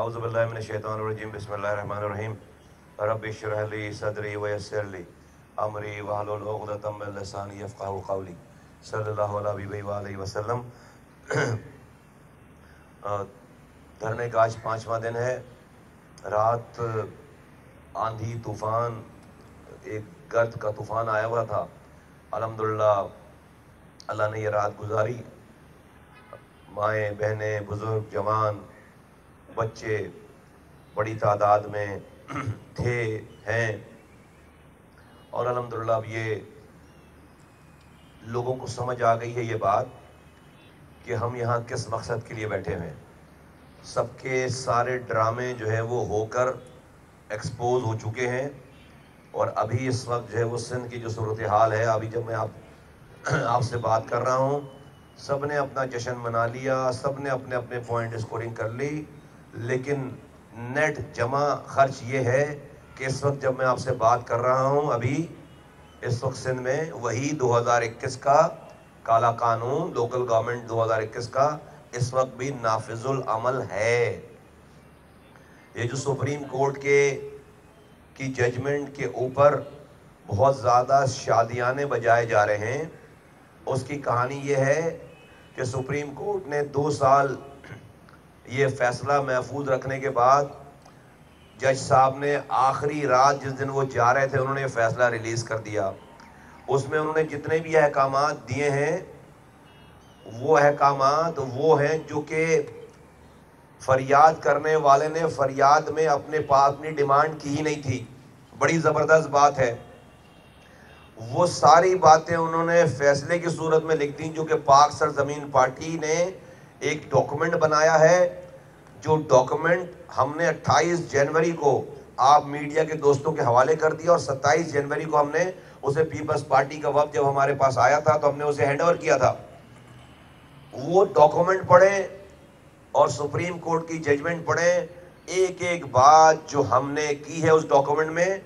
اعوذ باللہ من الشیطان الرجیم بسم اللہ الرحمن الرحیم رب اشرح لی صدری ویسر لی امری واحلل عقدۃ من لسانی یفقہوا قولی صلی اللہ علیہ حبیبہ وآلہ وسلم۔ دھرنے کا آج 5واں دن ہے۔ رات آندھی طوفان، ایک گرد کا طوفان آیا ہوا تھا۔ الحمدللہ اللہ نے یہ رات گزاری۔ مائیں بہنیں بزرگ جوان بچے بڑی تعداد میں تھے ہیں، اور الحمدللہ اب یہ لوگوں کو سمجھ آ گئی ہے یہ بات کہ ہم یہاں کس مقصد کے لیے بیٹھے ہوئے ہیں۔ سب کے سارے ڈرامے جو ہے وہ ہو کر ایکسپوز ہو چکے ہیں، اور ابھی اس وقت جو ہے وہ سندھ کی جو صورتحال ہے، ابھی جب میں آپ سے بات کر رہا ہوں، سب نے اپنا جشن منا لیا، سب نے اپنے اپنے پوائنٹ اسکورنگ کر لی، لیکن نیٹ جمع خرچ یہ ہے کہ اس وقت جب میں آپ سے بات کر رہا ہوں، ابھی اس وقت سندھ میں وہی 2021 کا کالا قانون لوکل گورنمنٹ 2021 کا اس وقت بھی نافذ العمل ہے۔ یہ جو سپریم کورٹ کی ججمنٹ کے اوپر بہت زیادہ شادیانے بجائے جا رہے ہیں، اس کی کہانی یہ ہے کہ سپریم کورٹ نے 2 سال یہ فیصلہ محفوظ رکھنے کے بعد جج صاحب نے آخری رات جس دن وہ جا رہے تھے انہوں نے یہ فیصلہ ریلیز کر دیا۔ اس میں انہوں نے جتنے بھی احکامات دیے ہیں وہ احکامات وہ ہیں جو کہ فریاد کرنے والے نے فریاد میں اپنی ڈیمانڈ کی ہی نہیں تھی۔ بڑی زبردست بات ہے، وہ ساری باتیں انہوں نے فیصلے کی صورت میں لکھ دیں، جو کہ پاک سرزمین پارٹی نے ایک ڈاکومنٹ بنایا ہے، جو ڈاکومنٹ ہم نے 28 جنوری کو آپ میڈیا کے دوستوں کے حوالے کر دیا، اور 27 جنوری کو ہم نے اسے پیپلز پارٹی کا وفد جب ہمارے پاس آیا تھا تو ہم نے اسے ہینڈ اوور کیا تھا۔ وہ ڈاکومنٹ پڑھیں اور سپریم کورٹ کی ججمنٹ پڑھیں، ایک ایک بات جو ہم نے کی ہے اس ڈاکومنٹ میں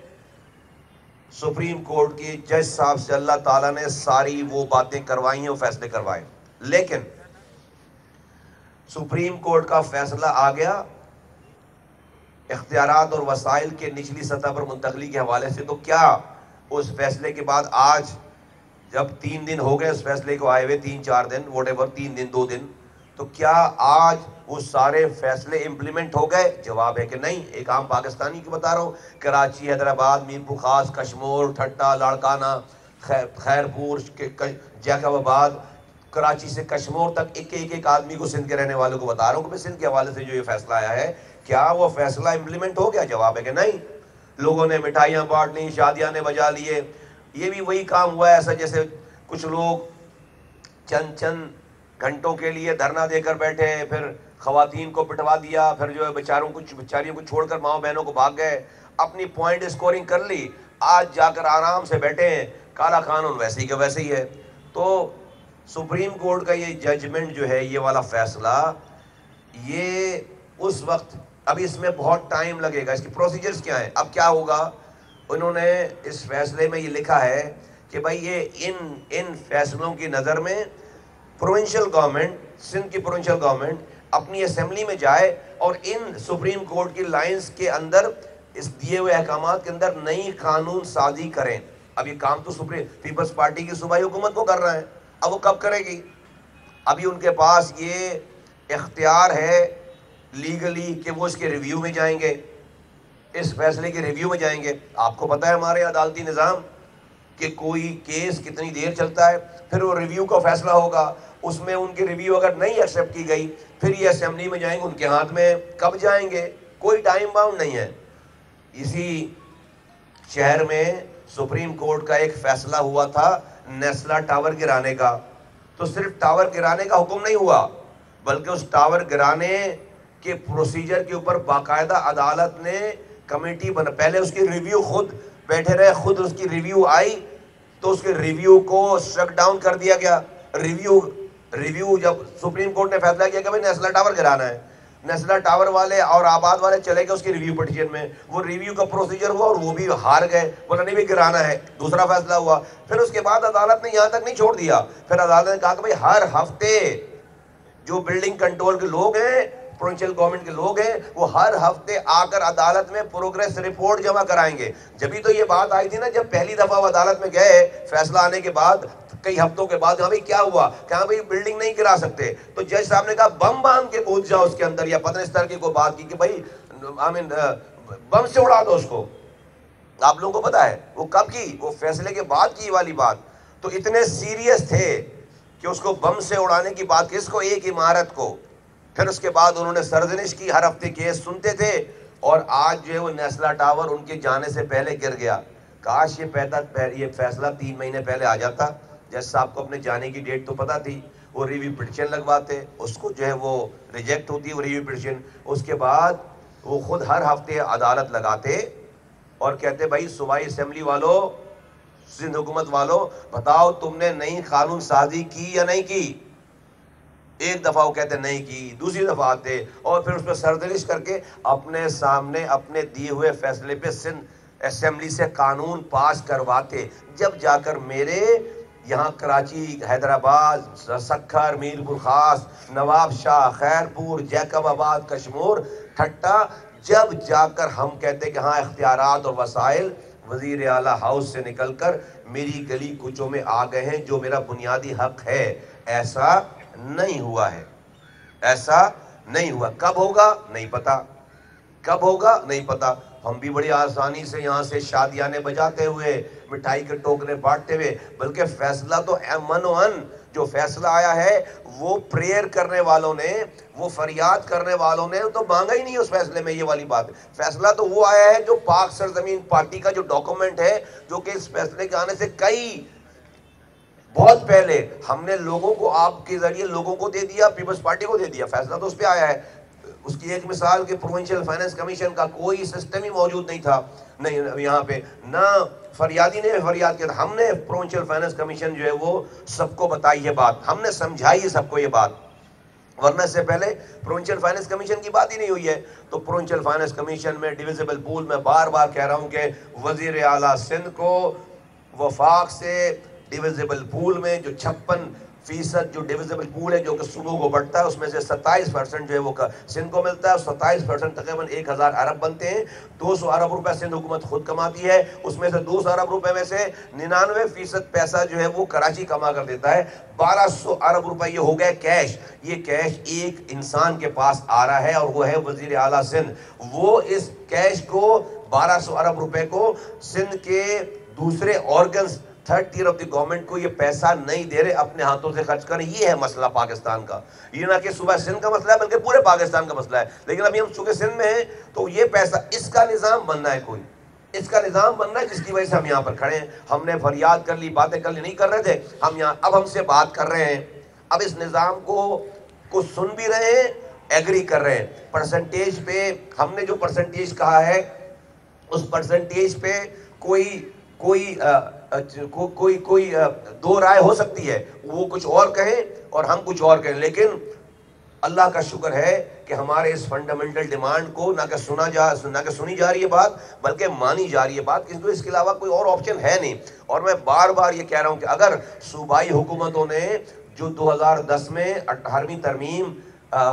سپریم کورٹ کی جج صاحب سے اللہ تعالیٰ نے ساری وہ باتیں کروائی ہیں، وہ فیصلے کروائے۔ لیکن سپریم کورٹ کا فیصلہ آ گیا اختیارات اور وسائل کے نچلی سطح پر منتقلی کے حوالے سے، تو کیا اس فیصلے کے بعد آج جب 3 دن ہو گئے اس فیصلے کو آئے ہوئے، 3-4 دن واٹ ایور، 3 دن 2 دن، تو کیا آج وہ سارے فیصلے امپلیمنٹ ہو گئے؟ جواب ہے کہ نہیں۔ ایک عام پاکستانی کی بتا رہا ہوں، کراچی، حیدرآباد، میرپور خاص، کشمور، ٹھٹا، لاڑکانہ، خیرپور، جیکب آباد، کراچی سے کشمور تک ایک آدمی کو، سندھ کے رہنے والوں کو بتا رہا ہوں کہ سندھ کے حوالے سے جو یہ فیصلہ آیا ہے کیا وہ فیصلہ امپلیمنٹ ہو گیا؟ جواب ہے کہ نہیں۔ لوگوں نے مٹھائیاں بانٹ لیں، شادیاں نے بجا لیے۔ یہ بھی وہی کام ہوا ہے، ایسا جیسے کچھ لوگ چند گھنٹوں کے لیے دھرنا دے کر بیٹھے، پھر خواتین کو پٹوا دیا، پھر جو ہے بیچاریوں کو چھوڑ کر ماؤں بہنوں کو بھاگ گئے، اپنی پوائنٹ اسکورنگ کر لی، آج جا کر آرام سے بیٹھے ہیں، کالا قانون ویسے ہی کہ ویسے ہی ہے۔ تو سپریم کورٹ کا یہ ججمنٹ جو ہے، یہ والا فیصلہ، یہ اس وقت، ابھی اس میں بہت ٹائم لگے گا، اس کی پروسیجرز کیا ہیں۔ اب کیا ہوگا، انہوں نے اس فیصلے میں یہ لکھا ہے کہ بھائی یہ ان فیصلوں کی نظر میں پروونشل گورنمنٹ، سندھ کی پروونشل گورنمنٹ اپنی اسمبلی میں جائے اور ان سپریم کورٹ کی لائنز کے اندر، اس دیے ہوئے احکامات کے اندر نئی قانون سازی کریں۔ اب یہ کام تو پیپلز پارٹی کی صوبائی حکومت کو کر رہا ہے، اب وہ کب کرے گی؟ ابھی ان کے پاس یہ اختیار ہے لیگلی کہ وہ اس کے ریویو میں جائیں گے، اس فیصلے کے ریویو میں جائیں گے۔ آپ کو پتہ ہے ہمارے عدالتی نظام کہ کوئی کیس کتنی دیر چلتا ہے، پھر وہ ریویو کا فیصلہ ہوگا، اس میں ان کی ریویو اگر نہیں ایکسیپٹ کی گئی، پھر یہ اسمبلی میں جائیں گے، ان کے ہاتھ میں کب جائیں گے، کوئی ٹائم باؤنڈ نہیں ہے۔ اسی شہر میں سپریم کورٹ کا ایک فیصلہ ہوا تھا نیسلا ٹاور گرانے کا، تو صرف ٹاور گرانے کا حکم نہیں ہوا، بلکہ اس ٹاور گرانے کے پروسیجر کے اوپر باقاعدہ عدالت نے کمیٹی بنا، پہلے اس کی ریویو خود بیٹھے رہے، خود اس کی ریویو آئی تو اس کے ریویو کو سٹرک ڈاؤن کر دیا گیا۔ ریویو جب سپریم کورٹ نے فیصلہ کیا کہ بھئی نیسلا ٹاور گرانا ہے، نیسلا ٹاور والے اور آباد والے چلے گئے اس کی ریویو پٹیشن میں، وہ ریویو کا پروسیجر ہوا اور وہ بھی ہار گئے، بولا نہیں بھی گرانا ہے، دوسرا فیصلہ ہوا۔ پھر اس کے بعد عدالت نے یہاں تک نہیں چھوڑ دیا، پھر عدالت نے کہا کہ بھئی ہر ہفتے جو بلڈنگ کنٹرول کے لوگ ہیں پروونشل گورنمنٹ کے لوگ ہیں، وہ ہر ہفتے آ کر عدالت میں پروگریس رپورٹ جمع کرائیں گے. جبھی تو یہ بات آئی تھی نا جب پہلی دفعہ وہ عدالت میں گئے فیصلہ آنے کے بعد کئی ہفتوں کے بعد، ہاں بھائی کیا ہوا، کہ ہاں بھائی بلڈنگ نہیں گرا سکتے. تو جج صاحب نے کہا بم باندھ کے کود جاؤ اس کے اندر، یا پتہ نہیں اس طرح کی کوئی بات کی کہ بھائی بم سے اڑا دو اس کو. آپ لوگوں کو پتا ہے وہ کب کی؟ وہ فیصلے کے بعد کی والی بات. تو اتنے سیریس تھے کہ اس کو بم سے اڑانے کی بات کی، اس کو ایک عمارت کو. پھر اس کے بعد انہوں نے سرزنش کی، ہر ہفتے کیس سنتے تھے. اور آج جو ہے وہ نیسلا ٹاور ان کے جانے سے پہلے گر گیا. کاش یہ فیصلہ 3 مہینے پہلے آ جاتا. جج صاحب کو اپنے جانے کی ڈیٹ تو پتا تھی، وہ ریویو پٹیشن لگواتے، اس کو جو ہے وہ ریجیکٹ ہوتی وہ ریویو پٹیشن. اس کے بعد وہ خود ہر ہفتے عدالت لگاتے اور کہتے بھائی صوبائی اسمبلی والوں، سندھ حکومت والوں، بتاؤ تم نے نئی قانون سازی کی یا نہیں کی. ایک دفعہ وہ کہتے نہیں کی، دوسری دفعہ آتے اور پھر اس پہ سرزنش کر کے اپنے سامنے اپنے دیے ہوئے فیصلے پہ سندھ اسمبلی سے قانون پاس کرواتے. جب جا کر میرے یہاں کراچی، حیدرآباد، سکھر، میرپور خاص، نواب شاہ، خیرپور، جیکب آباد، کشمور، ٹھٹا، جب جا کر ہم کہتے کہ ہاں اختیارات اور وسائل وزیر اعلیٰ ہاؤس سے نکل کر میری گلی کوچوں میں آ گئے ہیں جو میرا بنیادی حق ہے. ایسا نہیں ہوا ہے، ایسا نہیں ہوا. کب ہوگا نہیں پتا، کب ہوگا نہیں پتا. ہم بھی بڑی آسانی سے یہاں سے شادیانے بجاتے ہوئے، مٹھائی کے ٹوکرے بانٹتے ہوئے، بلکہ فیصلہ تو من و ان جو فیصلہ آیا ہے وہ پریئر کرنے والوں نے، وہ فریاد کرنے والوں نے تو مانگا ہی نہیں اس فیصلے میں. یہ والی بات، فیصلہ تو وہ آیا ہے جو پاک سرزمین پارٹی کا جو ڈاکومنٹ ہے، جو کہ اس فیصلے کے آنے سے بہت پہلے ہم نے لوگوں کو، آپ کے ذریعے لوگوں کو دے دیا، پیپلز پارٹی کو دے دیا. فیصلہ تو اس پہ آیا ہے. اس کی ایک مثال کہ پروونشل فائننس کمیشن کا کوئی سسٹم ہی موجود نہیں تھا، نہیں یہاں پہ نہ فریادی نے فریاد کیا تھا. ہم نے پروونشل فائننس کمیشن جو ہے وہ سب کو بتائی یہ بات، ہم نے سمجھائی سب کو یہ بات، ورنہ اس سے پہلے پروونشل فائننس کمیشن کی بات ہی نہیں ہوئی ہے. تو پروونشل فائننس کمیشن میں ڈیویزیبل پول میں بار بار کہہ رہا ہوں کہ وزیر اعلیٰ سندھ کو وفاق سے ڈیویزیبل پول میں جو 56% جو ڈیویزیبل پول ہے جو کہ صوبوں کو بڑھتا ہے، اس میں سے 27% جو ہے وہ سندھ کو ملتا ہے، اور 27% تقریباً 1000 ارب بنتے ہیں. 200 ارب روپے سندھ حکومت خود کماتی ہے، اس میں سے 200 ارب روپے میں سے 99% پیسہ جو ہے وہ کراچی کما کر دیتا ہے. 1200 ارب روپے یہ ہو گئے کیش. یہ کیش ایک انسان کے پاس آ رہا ہے اور وہ ہے وزیر اعلیٰ سندھ. وہ اس کیش کو 1200 ارب روپے کو سندھ کے دوسرے organs third tier of the government کو یہ پیسہ نہیں دے رہے، اپنے ہاتھوں سے خرچ کریں. یہ ہے مسئلہ پاکستان کا. یہ نہ کہ صوبہ سندھ کا مسئلہ ہے بلکہ پورے پاکستان کا مسئلہ ہے. لیکن ابھی ہم چونکہ سندھ میں ہیں تو یہ پیسہ، اس کا نظام بننا ہے، کوئی اس کا نظام بننا ہے، جس کی وجہ سے ہم یہاں پر کھڑے ہیں. ہم نے فریاد کر لی، باتیں کر لی، نہیں کر رہے تھے ہم یہاں. اب ہم سے بات کر رہے ہیں، اب اس نظام کو سن بھی رہے ہیں، ایگری کر رہے ہیں. پرسنٹیج پہ ہم نے جو پرسنٹیج کہا ہے اس پرسنٹیج پہ کوئی دو رائے ہو سکتی ہے. وہ کچھ اور کہیں اور ہم کچھ اور کہیں، لیکن اللہ کا شکر ہے کہ ہمارے اس فنڈامنٹل ڈیمانڈ کو نہ کہ سنی جا رہی ہے بات، بلکہ مانی جا رہی ہے بات، کیونکہ اس کے علاوہ کوئی اور آپشن ہے نہیں. اور میں بار بار یہ کہہ رہا ہوں کہ اگر صوبائی حکومتوں نے جو 2010 میں 18ویں ترمیم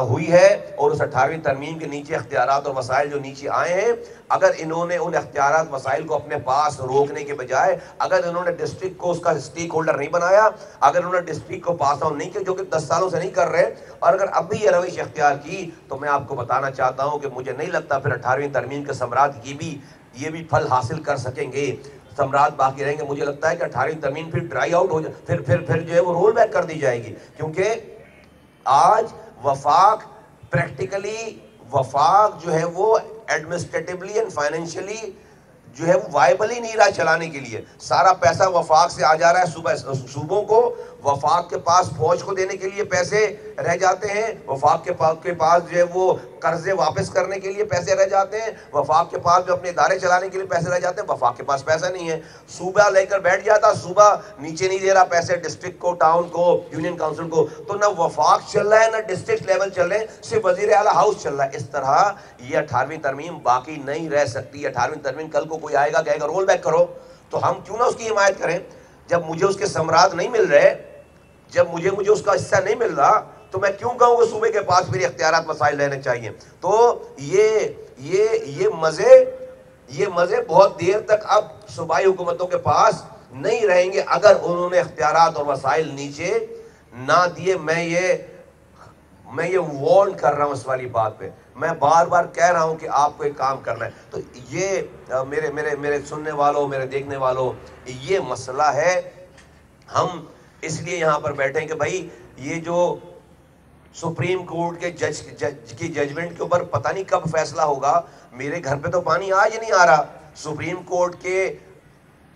ہوئی ہے اور اس 18ویں ترمیم کے نیچے اختیارات اور وسائل جو نیچے آئے ہیں، اگر انہوں نے ان اختیارات وسائل کو اپنے پاس روکنے کے بجائے، اگر انہوں نے ڈسٹرکٹ کو اس کا سٹیک ہولڈر نہیں بنایا، اگر انہوں نے ڈسٹرکٹ کو پاس آن نہیں کیا، جو کہ 10 سالوں سے نہیں کر رہے، اور اگر اب بھی یہ روش اختیار کی، تو میں آپ کو بتانا چاہتا ہوں کہ مجھے نہیں لگتا پھر 18ویں ترمیم کے ثمرات یہ بھی پھل حاصل کر سکیں گے، ثمرات باقی رہیں گے. مجھے لگتا ہے کہ 18ویں ترمیم پھر ڈرائی آؤٹ ہو جائے، پھر جو ہے وہ رول بیک کر دی جائے گی. کیونکہ آج وفاق پریکٹیکلی، وفاق جو ہے وہ ایڈمنسٹریٹیولی اینڈ فائنینشلی جو ہے وہ وائبل ہی نہیں رہا چلانے کے لیے. سارا پیسہ وفاق سے آ جا رہا ہے صوبوں کو، وفاق کے پاس فوج کو دینے کے لیے پیسے رہ جاتے ہیں، وفاق کے پاس جو ہے وہ قرضے واپس کرنے کے لیے پیسے رہ جاتے ہیں، وفاق کے پاس جو اپنے ادارے چلانے کے لیے پیسے رہ جاتے ہیں. وفاق کے پاس پیسہ نہیں ہے، صوبہ لے کر بیٹھ جاتا، صوبہ نیچے نہیں دے رہا پیسے ڈسٹرکٹ کو، ٹاؤن کو، یونین کاؤنسل کو. تو نہ وفاق چل رہا ہے نہ ڈسٹرکٹ لیول چل رہے ہیں، صرف وزیر اعلیٰ ہاؤس چل رہا ہے. اس طرح یہ 18ویں ترمیم باقی نہیں رہ سکتی. 18ویں ترمیم کل کو کوئی آئے گا کہے گا رول بیک کرو، تو ہم کیوں نہ اس کی حمایت کریں؟ جب مجھے اس کے ثمرات نہیں مل رہے، جب مجھے اس کا حصہ نہیں مل رہا، تو میں کیوں کہوں کہ صوبے کے پاس میرے اختیارات وسائل رہنے چاہیے؟ تو یہ مزے بہت دیر تک اب صوبائی حکومتوں کے پاس نہیں رہیں گے اگر انہوں نے اختیارات اور وسائل نیچے نہ دیے۔ میں یہ وارن کر رہا ہوں اس والی بات پہ، میں بار بار کہہ رہا ہوں کہ آپ کو ایک کام کرنا ہے۔ تو یہ میرے سننے والوں، میرے دیکھنے والوں، یہ مسئلہ ہے۔ ہم اس لیے یہاں پر بیٹھے ہیں کہ بھائی یہ جو سپریم کورٹ کے جج کی ججمنٹ کے اوپر پتہ نہیں کب فیصلہ ہوگا۔ میرے گھر پہ تو پانی آج نہیں آ رہا، سپریم کورٹ کے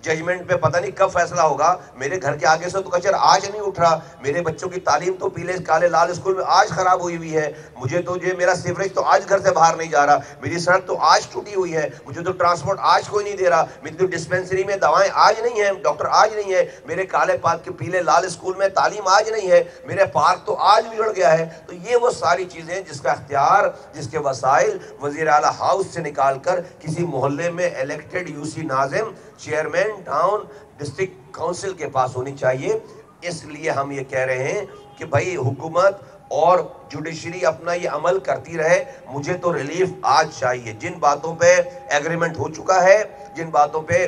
ججمنٹ پہ پتہ نہیں کب فیصلہ ہوگا۔ میرے گھر کے آگے سے تو کچرا آج نہیں اٹھ رہا، میرے بچوں کی تعلیم تو پیلے کالے لال اسکول میں آج خراب ہوئی ہے، مجھے تو میرا سیوریج تو آج گھر سے باہر نہیں جا رہا، میری سڑک تو آج ٹوٹی ہوئی ہے، مجھے تو ٹرانسپورٹ آج کوئی نہیں دے رہا، میری تو ڈسپینسری میں دوائیں آج نہیں ہیں، ڈاکٹر آج نہیں ہے، میرے کالے پات کے پیلے لال اسکول میں تعلیم آج نہیں ہے، میرے پارک تو آج بگڑ گیا ہے۔ تو یہ وہ ساری چیزیں جس کا اختیار، جس کے وسائل وزیر اعلیٰ ہاؤس سے نکال کر کسی محلے میں الیکٹڈ یو سی ناظم، چیئرمین ٹاؤن ڈسٹرکٹ کونسل کے پاس ہونی چاہیے۔ اس لیے ہم یہ کہہ رہے ہیں کہ بھائی حکومت اور جوڈیشری اپنا یہ عمل کرتی رہے۔ مجھے تو ریلیف آج چاہیے۔ جن باتوں پہ ایگریمنٹ ہو چکا ہے، جن باتوں پہ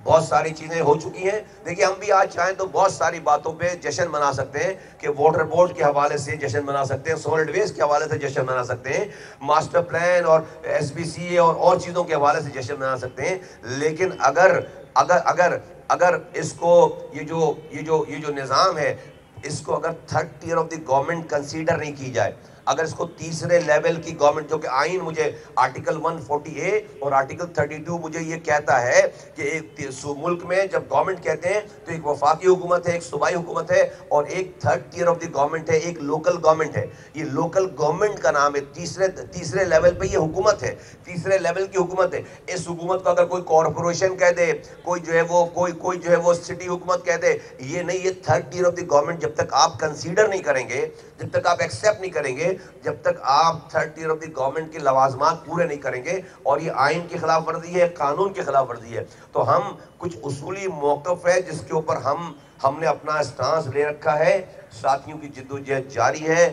بہت ساری چیزیں ہو چکی ہیں، دیکھیں ہم بھی آج چاہیں تو بہت ساری باتوں پہ جشن منا سکتے ہیں کہ واٹر بورڈ کے حوالے سے جشن منا سکتے ہیں، سولڈ ویسٹ کے حوالے سے جشن منا سکتے ہیں، ماسٹر پلان اور ایس بی سی اے اور چیزوں کے حوالے سے جشن منا سکتے ہیں۔ لیکن اگر اس کو یہ جو نظام ہے، اس کو اگر third tier of the government consider نہیں کی جائے، اگر اس کو تیسرے لیول کی گورنمنٹ، جو کہ آئین مجھے آرٹیکل 140A اور آرٹیکل 32 مجھے یہ کہتا ہے کہ ایک ملک میں جب گورنمنٹ کہتے ہیں تو ایک وفاقی حکومت ہے، ایک صوبائی حکومت ہے، اور ایک third tier of the government ہے، ایک لوکل گورنمنٹ ہے۔ یہ لوکل گورنمنٹ کا نام ہے، تیسرے لیول پہ یہ حکومت ہے، تیسرے لیول کی حکومت ہے۔ اس حکومت کو اگر کوئی کارپوریشن کہہ دے، کوئی جو ہے وہ سٹی حکومت کہہ دے، یہ نہیں، یہ third tier of the government جب تک آپ کنسیڈر نہیں کریں گے، جب تک آپ ایکسیپٹ نہیں کریں گے، جب تک آپ third tier of the government کے لوازمات پورے نہیں کریں گے، اور یہ آئین کی خلاف ورزی ہے، قانون کی خلاف ورزی ہے، تو ہم کچھ اصولی موقف ہے جس کے اوپر ہم نے اپنا اسٹانس لے رکھا ہے۔ ساتھیوں کی جدوجہد جاری ہے۔